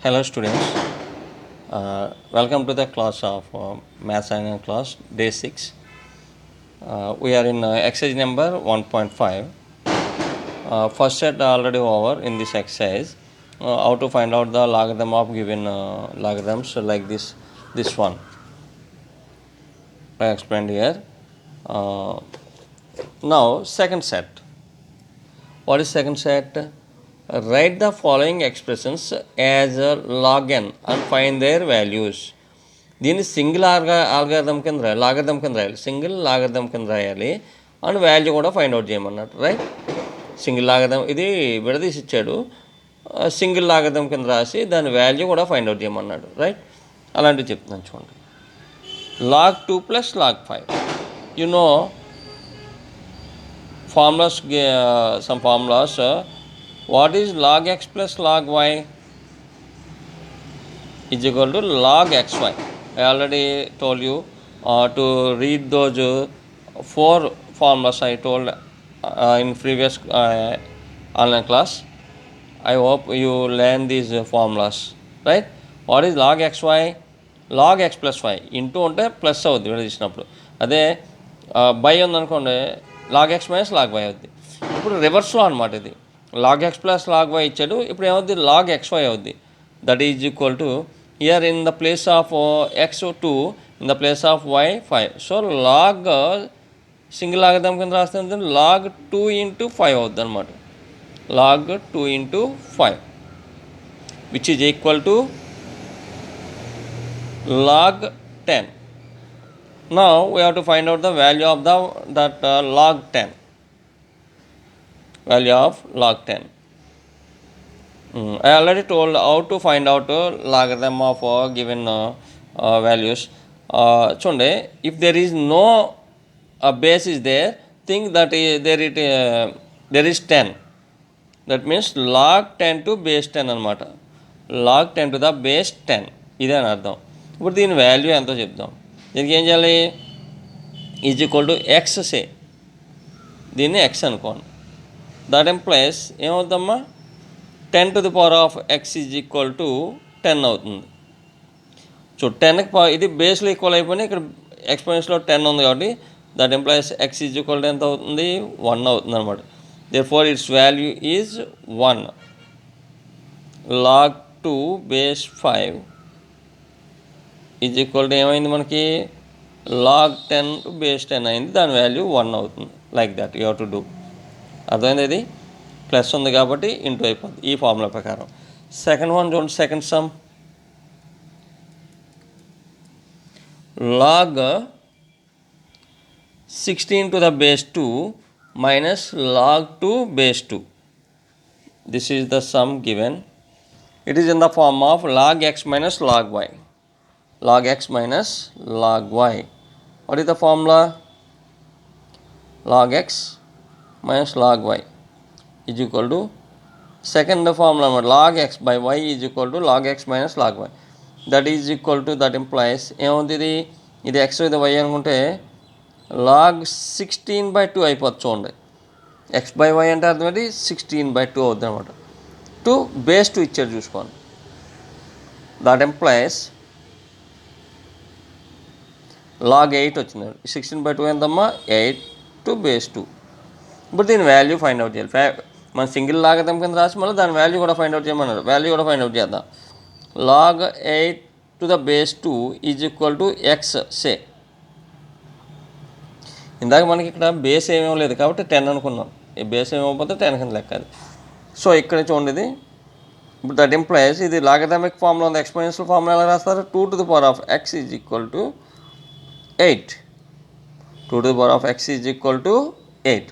Hello students, welcome to the class of Math Science class day 6. We are in exercise number 1.5. First set already over in this exercise. How to find out the logarithm of given logarithms like this one. I explained here. Now second set. What is second set? Write the following expressions as a log n and find their values. దీన్ని single algorithm కింద రాయాలి, logarithm కింద రాయాలి, single logarithm కింద రాయాలి and value కూడా find out చేయమన్నట్టు. Right, single logarithm ఇది విడదీసి ఇచ్చాడు, సింగిల్ లాగరిథం కింద రాసి దాని వాల్యూ కూడా ఫైండ్ అవుట్ చేయమన్నాడు. రైట్, అలాంటివి చెప్తున్నాను చూడండి. log 2 plus log 5, you know formulas, some formulas. What is log x plus log y is equal to log xy. I already told you to read those 4 formulas I told in previous online class. I hope you learn these formulas. Right, what is log xy? Log x plus y into ఉంటే plus అవుద్ది విడదీసినప్పుడు. అదే by ఉందనుకోండి log x minus log y అవుద్ది. ఇప్పుడు రివర్స్లో అనమాట ఇది. Log x plus log y ఇచ్చాడు, ఇప్పుడు ఏమవుద్ది లాగ్ ఎక్స్ వై అవుద్ది. That is equal to here in the place of x 2, in the place of y 5. So log single logarithm కింద రాస్తే log 2 into 5 అవుద్ది అనమాట. log 2 into 5 which is equal to log 10. Now we have to find out the value of that log 10. Value of log 10. I already told how to find out logarithm of given values. Chunde, if there is no base is there, think that there is 10. That means log 10 to base 10 అనమాట. log 10 to the base 10 ఇదే అని అర్థం. ఇప్పుడు దీని value ఎంతో చెప్దాం. దీనికి ఏం చేయాలి? Is equal to x say, దీన్ని ఎక్స్ అనుకోండి. దట్ ఎంప్లాయిస్ ఏమవుతుందమ్మా, 10 to the power of x is equal to 10 అవుతుంది. సో 10కి ఇది బేస్లో ఈక్వల్ అయిపోయి ఇక్కడ ఎక్స్పోనెన్స్లో 10 ఉంది కాబట్టి that employees x is equal to ఎంత అవుతుంది? 1 అవుతుంది అనమాట. Therefore it's value is 1. log 2 base 5 is equal to ఏమైంది మనకి? log 10 to base 10 అయింది, దాని వాల్యూ 1 అవుతుంది. Like that you have to do. అర్థమైంది? ఇది ప్లస్ ఉంది కాబట్టి ఇంటూ అయిపోద్ది ఈ ఫార్ములా ప్రకారం. సెకండ్ వన్ చూడండి, second some. log 16 to the base 2 minus log 2 base 2. This is the sum given. It is in the form of log x minus log y. Log x minus log y. What is the formula? Log x minus log y is equal to second formula, log x by y is equal to log x minus log y. That is equal to, that implies ఏమవుతుంది? ఇది x ఇది y అనుకుంటే log 16/2 అయిపోతుంది. చూడండి, x by y అంటే అర్థం ఏంటి? 16/2 అవుతుంది అనమాట. 2 base 2 ఇచ్చారు చూసుకోండి. దట్ ఎంప్లాయిస్ log 8 వచ్చింది. 16/2 ఎంతమ్మా? 8 to base 2. ఇప్పుడు దీని వాల్యూ ఫైండ్ అవుట్ చేయాలి. మన సింగిల్ లాగరిథం కింద రాసి మళ్ళీ దాని వాల్యూ కూడా ఫైండ్ అవుట్ చేయమన్నారు. వాల్యూ కూడా ఫైండ్ అవుట్ చేద్దాం. log 8 to the base 2 is equal to x say. ఇందాక మనకి ఇక్కడ బేస్ ఏమేమి లేదు కాబట్టి 10 అనుకున్నాం. ఈ బేస్ ఏమవుతుందో 10 కింద లెక్క అది. సో ఇక్కడ చూడండి, ఇది ఇప్పుడు దట్ ఎంప్లాయిస్ ఇది లాగరిథమిక్ ఫార్ములా ఉంది. ఎక్స్పోనెన్షియల్ ఫార్ములా ఎలా రాస్తారు? 2 to the power of x is equal to 8. 2 to the power of x is equal to 8.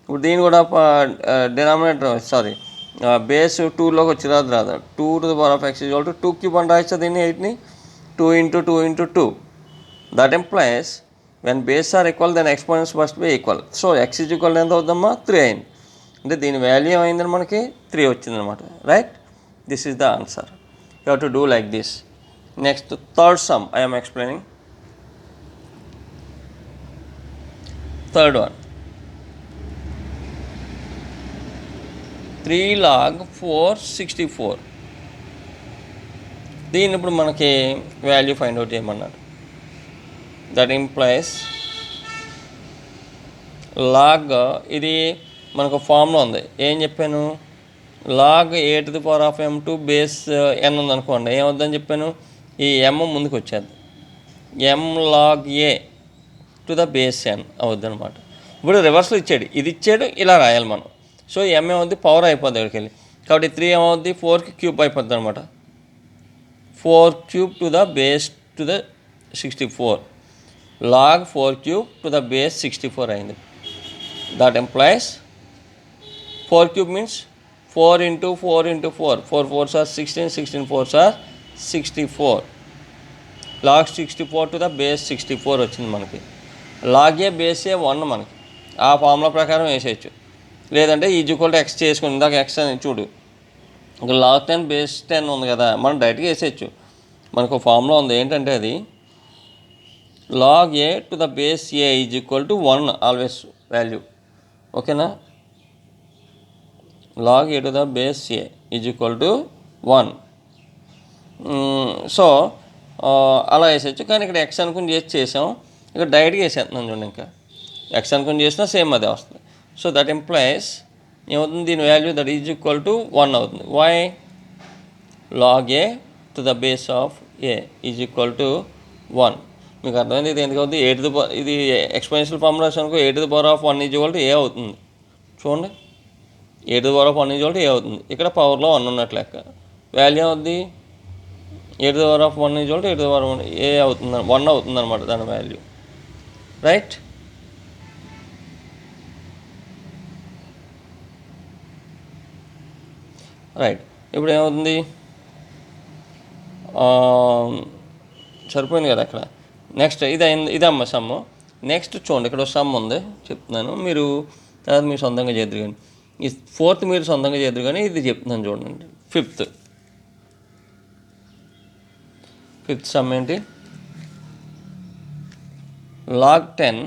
ఇప్పుడు దీన్ని కూడా డినామినేటర్ బేస్ 2లోకి వచ్చి రాదు. 2 to the power of x is equal to 2 cube అని రాయొచ్చు దీన్ని. 8ని 2 into 2 into 2. That implies when base are equal then exponents must be equal. So x is equal to అవుతుందమ్మా? 3 అయింది. అంటే దీని వాల్యూ ఏమైందని మనకి 3 వచ్చిందనమాట. Right, this is the answer. You have to do like this. Next third sum I am explaining. Third one, 3 log 4 64. దీన్ని ఇప్పుడు మనకి వాల్యూ ఫైండ్ అవుట్ చేయమన్నాడు. దట్ ఇంప్లైస్ లాగ్, ఇది మనకు ఫామ్లో ఉంది. ఏం చెప్పాను, లాగ్ a⁴m² బేస్ n ఉందనుకోండి, ఏమవుద్దని చెప్పాను, ఈ m ముందుకు వచ్చేది, m log a to the base n అవుద్ది అనమాట. ఇప్పుడు రివర్స్లో ఇచ్చాడు, ఇది ఇచ్చాడు, ఇలా రాయాలి మనం. సో m ఏమవుద్ది, పవర్ అయిపోద్ది ఇక్కడికి వెళ్ళి. కాబట్టి 3 ఏమవుద్ది, 4కి క్యూబ్ అయిపోద్ది అనమాట. 4³ to the base to the 64, log 4³ to the base 64 అయింది. That employees 4³ means 4 into 4 into 4, 4 4s are 16, 16 4s are 64, log 64 to the base 64 వచ్చింది మనకి. లాగ్ ఏ బేస్ ఏ 1 మనకి, ఆ ఫార్ములా ప్రకారం వేసేయచ్చు. లేదంటే ఈజ్వల్ టు x చేసుకుని, ఇందాక x అని చూడు, ఇంకా log 10 బేస్ 10 ఉంది కదా, మనం డైరెక్ట్గా వేసేయచ్చు. మనకు ఫార్ములా ఉంది, ఏంటంటే అది log a to the base a is equal to 1 always value. ఓకేనా, log a to the base a is equal to 1. So అలా వేసేయచ్చు. కానీ ఇక్కడ x అనుకుని చేసాం, ఇక్కడ డైరెక్ట్గా వేసేస్తున్నాం చూడండి. ఇంకా x అనుకుని చేసినా సేమ్ అదే వస్తుంది. సో దట్ ఎంప్లాయిస్ ఏమవుతుంది, దీని value that is equal to 1 అవుతుంది. Why, log a to the base of a is equal to 1. మీకు అర్థమైంది ఇది ఎందుకు అవుతుంది, ఇది ఎక్స్పోనెన్షియల్ ఫార్ములా అనుకో, a⁴ is equal to a అవుతుంది. చూడండి, a⁴ is equal to a అవుతుంది. ఇక్కడ పవర్లో 1 ఉన్నట్లు లెక్క. వాల్యూ అవుద్ది a⁴ is equal to a అవుతుంది, 1 అవుతుంది అనమాట దాని వాల్యూ. Right, right. ఇప్పుడు ఏమవుతుంది, సరిపోయింది కదా అక్కడ. Next ఇదమ్మ sum. నెక్స్ట్ చూడండి, ఇక్కడ సమ్ ఉంది చెప్తున్నాను, మీరు తర్వాత మీరు సొంతంగా చేద్దరు కానీ. ఈ 4th మీరు సొంతంగా చేద్దరు కానీ, ఇది చెప్తున్నాను చూడండి. 5th సమ్ ఏంటి, log 10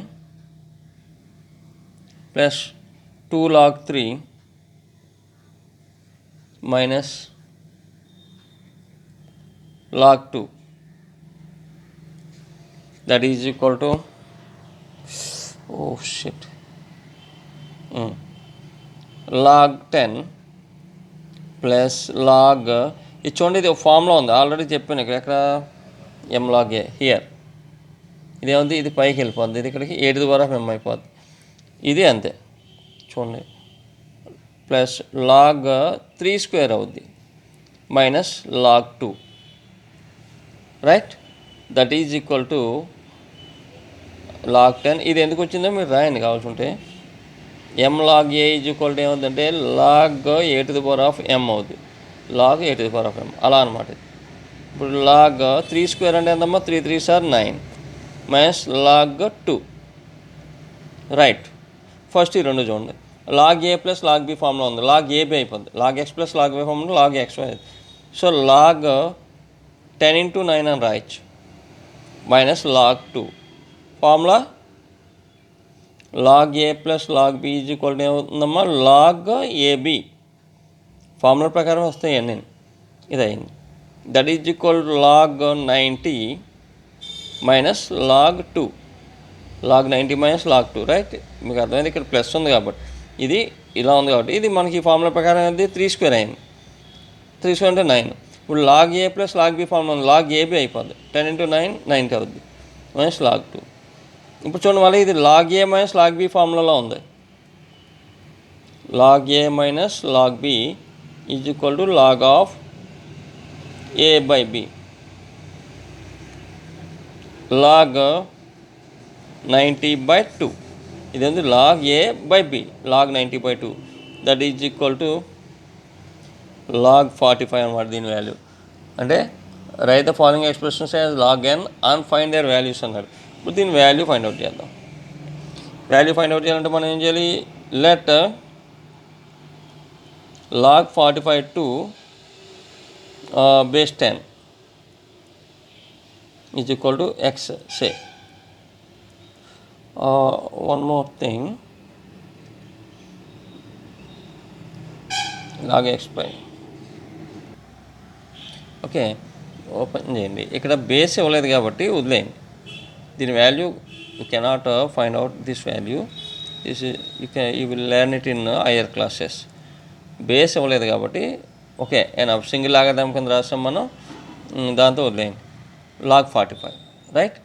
plus 2 log 3 minus log 2 that is equal to log 10 plus log, ఇది చూడండి, ఇది ఫామ్లో ఉంది, ఆల్రెడీ చెప్పాను. ఇక్కడ m log a హియర్, ఇదేముంది, ఇది పైకి వెళ్ళిపోద్ది, ఇది ఇక్కడికి a⁴m అయిపోద్ది. ఇది అంతే చూడండి, ప్లస్ log 3² అవుద్ది minus log 2, right, that is equal to log 10. ఇది ఎందుకు వచ్చిందో మీరు రాయండి కావాల్సి ఉంటే. m log a is equal to ఏమవుతుందంటే log a⁴m అవుద్ది, log a⁴m అలా అనమాట. ఇప్పుడు log 3² అంటే ఎంతమ్మా, 3 3s are 9 minus log 2, right. First ఈ రెండు చూడండి, log a plus log b ఫామ్లో ఉంది, log ab అయిపోద్ది, log x plus log b ఫామ్లో log x. So log 10 into 9 అని రాయొచ్చు, minus log 2 formula log a plus log b is equal to ఏమవుతుందమ్మా, log ab ఫార్ములా ప్రకారం వస్తాయి అన్నీ. ఇది అయింది, that is equal to log 90 minus log 2, log 90 minus log 2, right. మీకు అర్థమైంది, ఇక్కడ ప్లస్ ఉంది కాబట్టి, ఇది ఇలా ఉంది కాబట్టి, ఇది మనకి ఫార్ములా ప్రకారం అది 3² అయింది. 3² అంటే 9. ఇప్పుడు log a plus log b formula ఉంది, log ab అయిపోద్ది, 10 into 9 90 అవుద్ది మైనస్ log 2. ఇప్పుడు చూడండి, మళ్ళీ ఇది log a minus log b ఫార్ములాలో ఉంది, log a minus log b is equal to log of a by b, log 90/2. ఇది ఉంది log a by b, log 90/2, that is equal to log 45 అనమాట దీని వాల్యూ. అంటే write the following expressions as log n and find their values అన్నారు. ఇప్పుడు దీని value find out చేద్దాం. Value find out చేయాలంటే మనం ఏం చేయాలి, let log 45 to base 10 is equal to x. Say one more thing, log x by, okay, open చేయండి. ఇక్కడ బేస్ ఇవ్వలేదు కాబట్టి వదిలేయండి. దీని value you cannot find out this value. This you will learn it in higher classes. Base ఇవ్వలేదు కాబట్టి okay enough. Single లాగదాం కింద రాస్తాం మనం, దాంతో వదిలేయండి. log 45 right.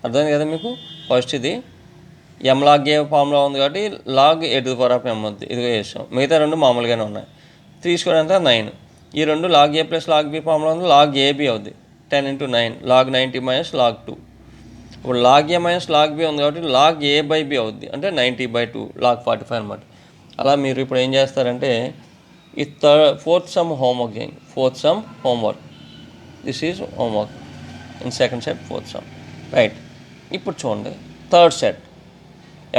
అర్థమైంది కదా మీకు. ఫస్ట్ ఇది ఎం లాగ్ ఏ ఫామ్లో ఉంది కాబట్టి లాగ్ e⁻m ఉంది, ఇదిగో వేసాం. మిగతా రెండు మామూలుగానే ఉన్నాయి. 3² అంతా 9. ఈ రెండు log a plus log B ఫామ్లో ఉంది, లాగ్ ఏబి అవుద్ది. 10 × 9 log 90 - log 2. ఇప్పుడు log A minus log B ఉంది కాబట్టి లాగ్ ఏ బై బి అవుద్ది, అంటే 90/2 log 45 అనమాట. అలా మీరు ఇప్పుడు ఏం చేస్తారంటే ఈ ఫోర్త్ సమ్ హోంవర్క్ చేయండి. Fourth sum homework, this is homework in second set fourth sum right. ఇప్పుడు చూడండి third set.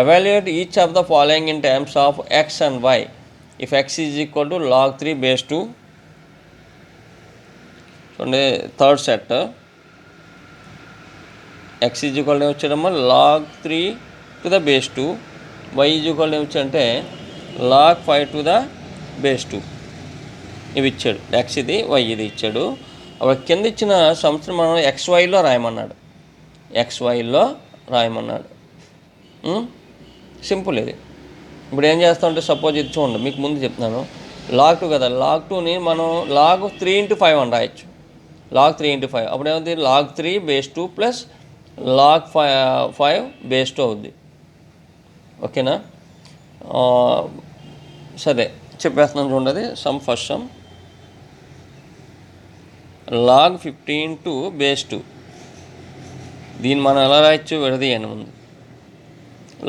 Evaluate each of the following in terms of x and y if x is equal to log 3/2. చూడండి third set. X is equal to వచ్చాడమ్మా log 3/2, y is equal to వచ్చాడంటే log 5/2. ఇవి ఇచ్చాడు. X ఇది, y ఇది ఇచ్చాడు. అప్పుడు కింద ఇచ్చిన సంవత్సరం మనం XYలో రాయమన్నాడు. XYలో రాయమన్నాడు. సింపుల్ ఇది. ఇప్పుడు ఏం చేస్తామంటే సపోజ్ ఇది చూడండి, మీకు ముందు చెప్తున్నాను. log 2 కదా, log 2ని మనం log 3 × 5 అని రాయొచ్చు. log 3 × 5 అప్పుడు ఏమవుతుంది, log 3/2 ప్లస్ log 5/2 అవుద్ది. ఓకేనా. సరే చెప్పేస్తున్నాను చూడండి. Some first some log 15/2. దీన్ని మనం ఎలా రాయొచ్చు, విడదీయండి ముందు.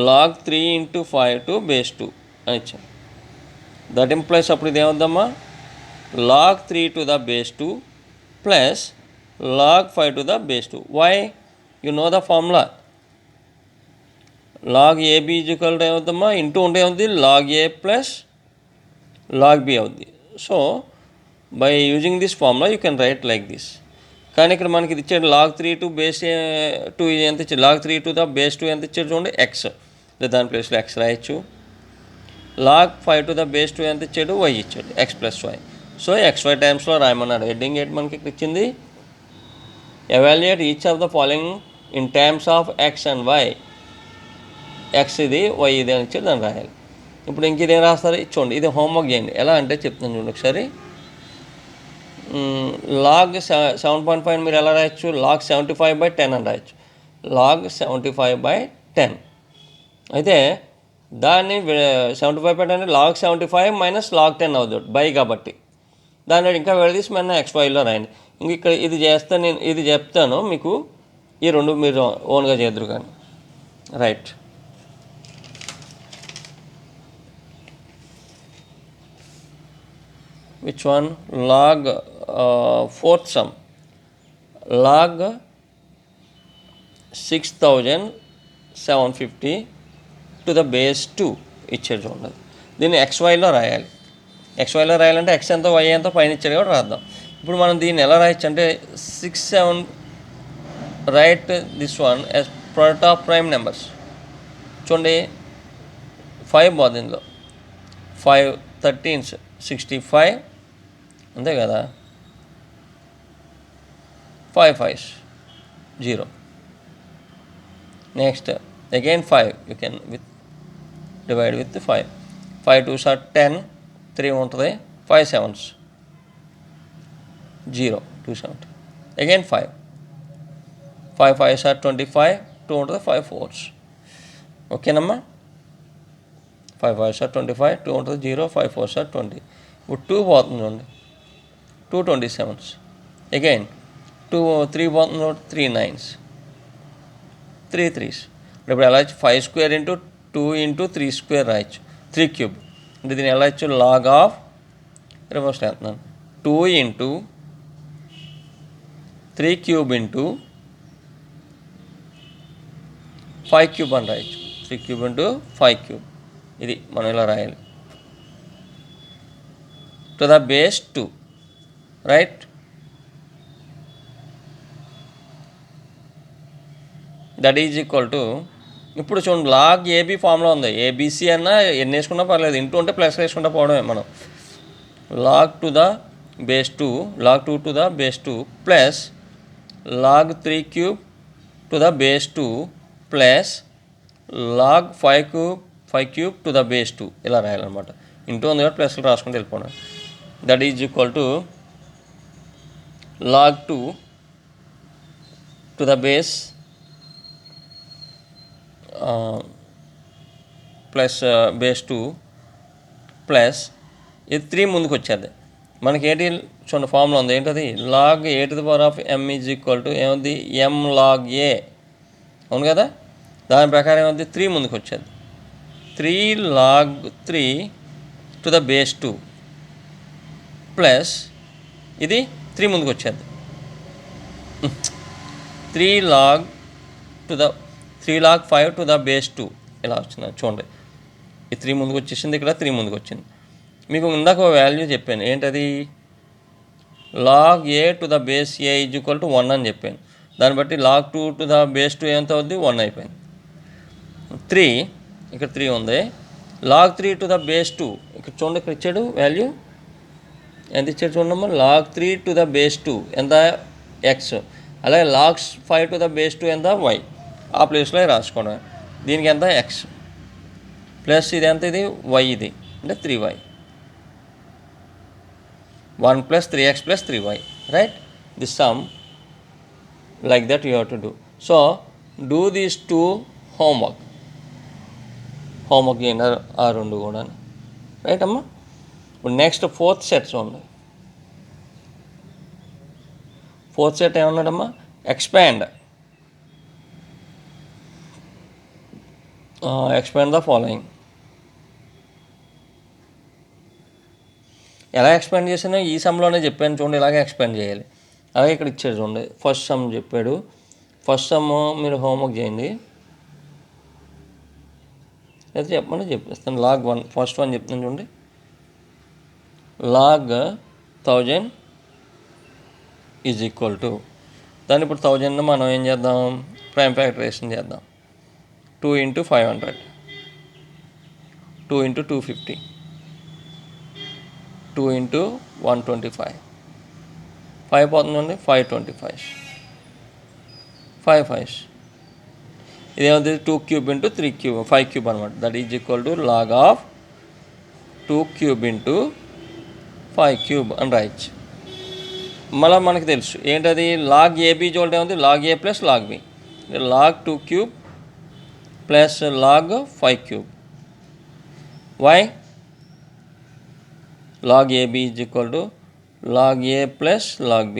log 3 × 5/2 అని ఇచ్చాం. దట్ ఇంప్లైస్ అప్పుడు ఇది ఏమవుద్దమ్మా, log 3/2 plus log 5/2. Why? You know the formula. log AB equal ఏమవుద్దమ్మా, ఇంటూ ఉంటే ఏమవుతుంది, log A plus log B అవుద్ది. So by using this formula you can write like this. కానీ ఇక్కడ మనకి ఇది ఇచ్చాడు log 3/2 ఎంత ఇచ్చాడు, log 3/2 ఎంత ఇచ్చాడు చూడండి, ఎక్స్. దాని ప్లేస్లో ఎక్స్ రాయొచ్చు. log 5/2 ఎంత ఇచ్చాడు, వై ఇచ్చాడు, x plus y. So XY టైమ్స్లో రాయమన్నాడు. హెడ్డింగ్ ఏంటి మనకి ఇక్కడ ఇచ్చింది, evaluate each of the following in terms of x and y. X ఇది, వై ఇది అని ఇచ్చాడు, దాన్ని రాయాలి. ఇప్పుడు ఇంక ఇదేం రాస్తారు చూడండి. ఇది హోంవర్క్ చేయండి. ఎలా అంటే చెప్తాను చూడండి ఒకసారి. log 7.5 మీరు ఎలా రాయొచ్చు, log 75/10 అని రాయొచ్చు. log 75/10 అయితే దాన్ని 75/10 log 75 - log 10 అవుతుంది బై కాబట్టి. దాన్ని ఇంకా విడదీసి మన XYలో రాయండి. ఇంక ఇక్కడ ఇది చేస్తే నేను ఇది చెప్తాను మీకు, ఈ రెండు మీరు ఓన్గా చేద్దరు కానీ. Right. Which one, log fourth sum log 6,750/2 ఇచ్చాడు చూడండి. దీన్ని XYలో రాయాలి. XYలో రాయాలంటే ఎక్స్ ఎంతో వై ఎంతో పైన ఇచ్చాడు కాబట్టి రాద్దాం. ఇప్పుడు మనం దీన్ని ఎలా రాయొచ్చు అంటే 6/7 right this one as product of prime numbers. చూడండి 5 బాగుంది ఇందులో, 5 13s 65 అంతే కదా, 5 5s 0. Next again 5 you can divide with 5. 5 2s are 10, 3 ఉంటుంది, 5 7s 0 270. అగైన్ 5 5s are 25, 2 ఉంటుంది, 5 4s. ఓకేనమ్మా. 5 5s are 25, 2 ఉంటుంది 0, 5 4s are 20. ఇప్పుడు 2 పోతుంది చూడండి, 2 27s. అగైన్ 2 3 పోతుంది, 3 9s, 3 3s. ఇప్పుడు ఎలా ఇచ్చు, 5² × 2 × 3² రాయొచ్చు, 3³. అంటే దీన్ని ఎలా ఇచ్చు, log ఆఫ్ రివర్స్ చేస్తున్నాను, 2 × 3³ × 5³ అని రాయొచ్చు, 3³ × 5³. ఇది మనం ఇలా రాయాలి, to the base 2 right. That is equal to, ఇప్పుడు చూడండి log AB ఫామ్లో ఉంది. ABC అన్నా ఎన్ని వేసుకున్నా పర్లేదు, ఇంటూ ఉంటే ప్లస్ వేసుకుంటా పోవడమే మనం. log to the base 2 log 2 to the base 2 plus log 3 cube to the base 2 plus log 5 cube to the base 2 ఇలా రాయాలన్నమాట. ఇంటూ ఉంది కాబట్టి ప్లస్లు రాసుకుంటూ వెళ్ళిపోవడం. That is equal to log 2 to the base plus base 2 plus ఇది 3 ముందుకు వచ్చేది మనకి ఏంటి చూడండి ఫార్ములా ఉంది ఏంటది log A to the power of m is equal to ఏముంది ఎమ్ లాగ్ ఏ అవును కదా దాని ప్రకారం ఏముంది 3 ముందుకు వచ్చేది 3 log 3 to the base 2 plus ఇది 3 ముందుకు వచ్చేది 3 log 5 టు ద బేస్ 2 ఇలా వచ్చింది చూడండి ఈ 3 ముందుకు వచ్చేసింది ఇక్కడ 3 ముందుకు వచ్చింది మీకు ఇందాక వాల్యూ చెప్పాను ఏంటది log A to the base a is equal to 1 అని చెప్పాను దాన్ని బట్టి లాగ్ 2 టు ద బేస్ 2 ఎంత అవుద్ది 1 అయిపోయింది 3 ఇక్కడ 3 ఉంది లాగ్ 3 టు ద బేస్ 2 ఇక్కడ చూడండి ఇక్కడ ఇచ్చాడు వాల్యూ ఎంత ఇచ్చాడు చూడమ్మా లాగ్ 3 టు ద బేస్ 2 ఎంత ఎక్స్ అలాగే లాగ్ 5 టు ద బేస్ 2 ఎంత వై ఆ ప్లేస్లో రాసుకోవడం దీనికి ఎంత ఎక్స్ ప్లస్ ఇది ఎంత ఇది వై ఇది అంటే 3y 1 plus 3x plus 3y right this sum like that you have to do so do these two homework చేయండి ఆ రెండు కూడా రైట్ అమ్మా ఇప్పుడు నెక్స్ట్ ఫోర్త్ సెట్ చూడండి ఫోర్త్ సెట్ ఏమన్నాడమ్మా ఎక్స్పాండ్ ద ఫాలోయింగ్ ఎలా ఎక్స్పాండ్ చేసినా ఈ సమ్లోనే చెప్పాను చూడండి ఇలాగే ఎక్స్పాండ్ చేయాలి అలాగే ఇక్కడ ఇచ్చాడు చూడండి ఫస్ట్ సమ్ చెప్పాడు ఫస్ట్ సమ్ మీరు హోంవర్క్ చేయండి అయితే చెప్పండి చెప్పేస్తాను లాగ్ 1 ఫస్ట్ 1 చెప్తాను చూడండి లాగ్ 1000 ఈజ్ ఈక్వల్ టు దాన్ని ఇప్పుడు 1000 మనం ఏం చేద్దాం ప్రైమ్ ఫ్యాక్టరైజేషన్ చేద్దాం 2 into 500 2 into 250 2 into 125 5 పోతుందండి 525 5 5 ఇదేమవుతుంది 2 cube into 3 cube 5 cube అనమాట that is equal to log of 2 cube into 5 cube అని రాయచ్చు మళ్ళీ మనకు తెలుసు ఏంటది లాగ్ ఏబీ చూడండి ఏముంది log a plus log b log 2 cube plus log 5 cube why log AB is equal to log A plus log B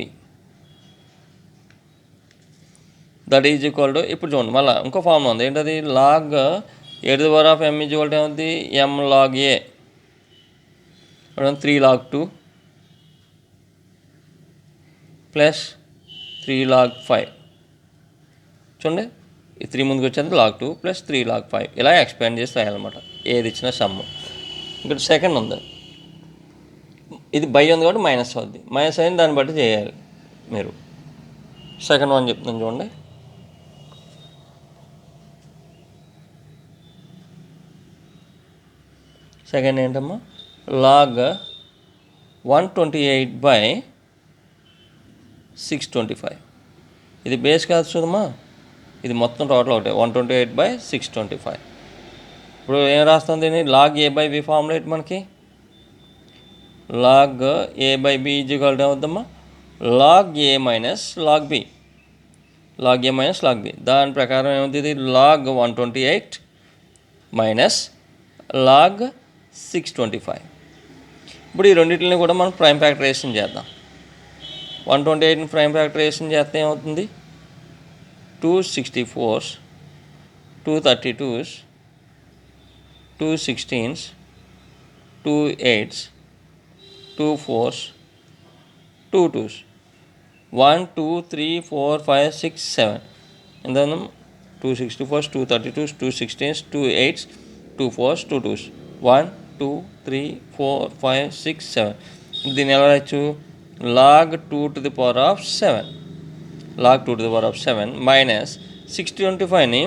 that is equal to ఇప్పుడు చూడండి మళ్ళీ ఇంకో ఫార్ములా ఉంది ఏంటది log A to the power of m is equal to ఏమవుతుంది m log a 3 log 2 plus 3 log 5 చూడండి ఈ 3 ముందుకు వచ్చేది లాగ్ 2 ప్లస్ 3 log 5 ఇలా ఎక్స్పాండ్ చేసి రాయాలన్నమాట ఏది ఇచ్చిన సమ్ ఇక్కడ సెకండ్ ఉంది ఇది బై ఉంది కాబట్టి మైనస్ అవుద్ది మైనస్ అయింది దాన్ని బట్టి చేయాలి మీరు సెకండ్ 1 చెప్తున్నాను చూడండి సెకండ్ ఏంటమ్మా లాగ్ 128/625 ఇది బేస్ కాదు చూడమ్మా ఇది మొత్తం టోటల్ ఒకటే 128/625 ఇప్పుడు ఏం రాస్తుంది దీన్ని log A by b formulate మనకి log a by b is equal to అవుద్దమ్మా log a minus log b log a minus log b దాని ప్రకారం ఏమవుతుంది log 128 మైనస్ log 625 ఇప్పుడు ఈ రెండింటిని కూడా మనం ప్రైమ్ ఫ్యాక్టరైజేషన్ చేద్దాం 128ని ప్రైమ్ ఫ్యాక్టరైజేషన్ చేస్తే ఏమవుతుంది 264s 232s 2 16s 2 8s 2 4s 2 2s 1 2 3 4 5 6 7 and then 2 64s 2 32s 2 16s 2 8s 2 4s 2 2s 1 2 3 4 5 6 7 దీన్ని ఎలా రాయచ్చు log 2 to the power of 7 log 2 to the power of 7 minus 625ని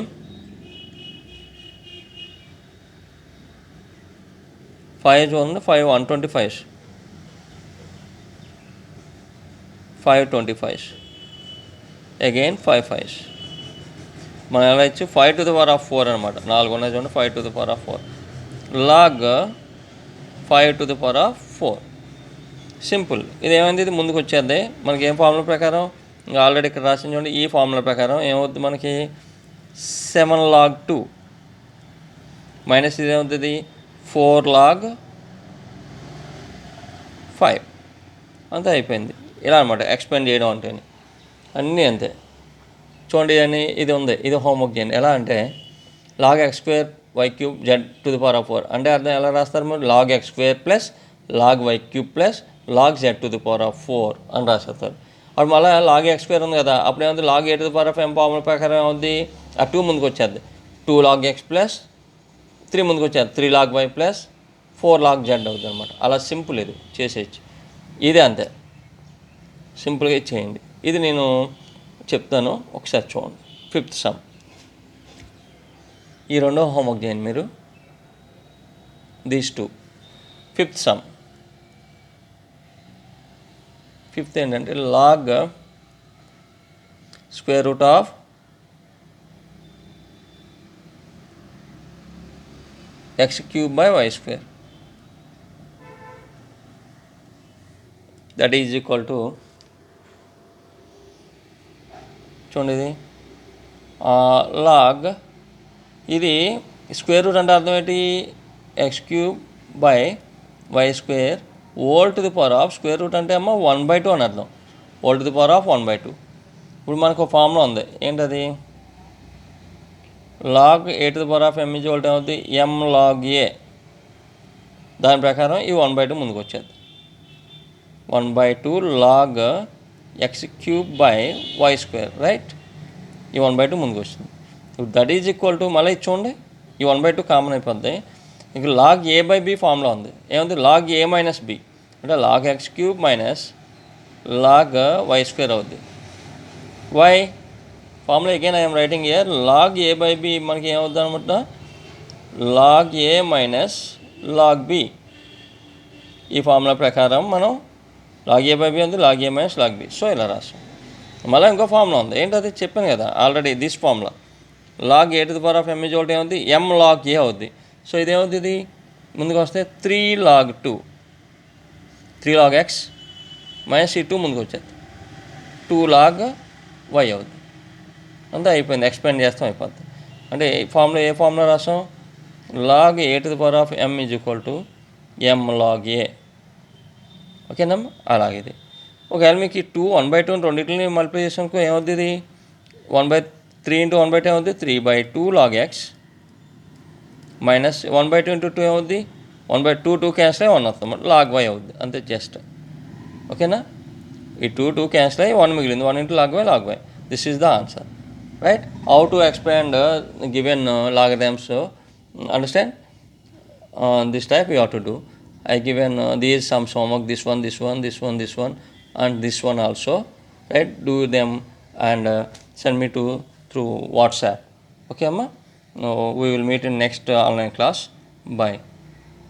5 125 5 25s, again 5 5s. మనం ఎలా ఇచ్చి 5 to the power of 4 అనమాట. 4 ఉన్నాయి చూడండి, 5 to the power of 4 log 5 to the power of 4. Simple. ఇది ఏమైంది, ఇది ముందుకు వచ్చేది మనకి ఏం ఫార్ములా ప్రకారం, ఇంకా ఆల్రెడీ ఇక్కడ రాసిన చూడండి, ఈ ఫార్ములా ప్రకారం ఏమవుతుంది మనకి 7 log 2 మైనస్ ఇది ఏమవుతుంది 4 log 5. అంతే అయిపోయింది. ఇలా అనమాట ఎక్స్ప్లెయిన్ చేయడం అంటే అన్నీ అంతే. చూడండి అని ఇది ఉంది, ఇది హోంవర్క్ చేయండి. ఎలా అంటే log x square y cube z to the power of 4 అంటే అర్థం ఎలా రాస్తారు మీరు, log x square plus log y cube plus log z to the power of 4 అని రాసేస్తారు. అప్పుడు మళ్ళీ log x square ఉంది కదా, అప్పుడు ఏముంది log a to the power of m formula ప్రకారం ఏముంది ఆ 2 ముందుకు వచ్చేది, 2 log x ప్లస్ 3 ముందుకు వచ్చేది 3 log y plus 4 log z అవుతుంది అనమాట. అలా సింపుల్ ఇది చేసేయచ్చు. ఇదే అంతే సింపుల్గా చేయండి. ఇది నేను చెప్తాను ఒకసారి చూడండి. 5th సమ్ ఈ రెండో హోంవర్క్ చేయండి మీరు, దీస్ 2. 5th సమ్ 5th ఏంటంటే log square root of x cube by y square, that is equal to చూడండి ఇది లాగ్, ఇది స్క్వేర్ రూట్ అంటే అర్థం ఏంటి, x cube by y square whole to the power of square root అంటే అమ్మ 1/2 అని అర్థం, whole to the power of 1/2. ఇప్పుడు మనకు ఒక ఫార్ములా ఉంది, ఏంటది log A to the power of m is equal to ఏమవుతుంది ఎమ్ లాగ్ ఏ. దాని ప్రకారం ఈ 1/2 ముందుకు వచ్చేది, 1/2 log x cube by y square, right. ఈ 1/2 ముందుకు వస్తుంది. ఇప్పుడు దట్ ఈజ్ ఈక్వల్ టు మళ్ళీ చూడండి ఈ 1/2 కామన్ అయిపోద్ది. ఇక log A by B formula ఉంది, ఏముంది లాగ్ ఏ మైనస్ బి అంటే log x cube minus log y square అవుద్ది. Why formula again I'm writing here, log A by B మనకి ఏమవుద్ది అనమాట log A minus log B. ఈ formula ప్రకారం మనం లాగ్ ఏ బై బి ఉంది, log A minus log B. So ఇలా రాస్తాం. మళ్ళీ ఇంకో ఫార్ములా ఉంది, ఏంటది చెప్పాను కదా already, this formula log A to the power of m is equal to ఏమవుతుంది ఎమ్ లాగ్ ఏ అవుద్ది. సో ఇదేమవుతుంది, ఇది ముందుకు వస్తే 3 log 2, 3 log x మైనస్ ఈ 2 ముందుకు వచ్చేది 2 log y అవుతుంది. అంతే అయిపోయింది, ఎక్స్ప్లెయిన్ చేస్తాం అయిపోద్ది. అంటే ఈ ఫార్ములా ఏ ఫార్ములా రాసాం, log A to the power of m is equal to m log A. ఓకేనమ్మా, అలాగే ఇది. ఒకవేళ మీకు ఈ 2 1/2 రెండింటిని మల్టిప్లై చేసానుకో ఏమవుతుంది, ఇది 1/3 ఇంటూ 1/2 ఏమవుతుంది 3/2 log x మైనస్ 1/2 ఇంటూ 2 ఏమవుద్ది 1/2, 2 క్యాన్సిల్ అయ్యి 1 వస్తుంది, లాగ్ వై అవుద్ది అంతే జస్ట్. ఓకేనా, ఈ 2 క్యాన్సిల్ అయ్యి 1 మిగిలింది, 1 into log y. This is the answer, right. How to expand given logarithms, understand this type you have to do. I given these some homework, this one and this one also, right. Do them and send me through WhatsApp. Okay amma, we will meet in next online class. Bye.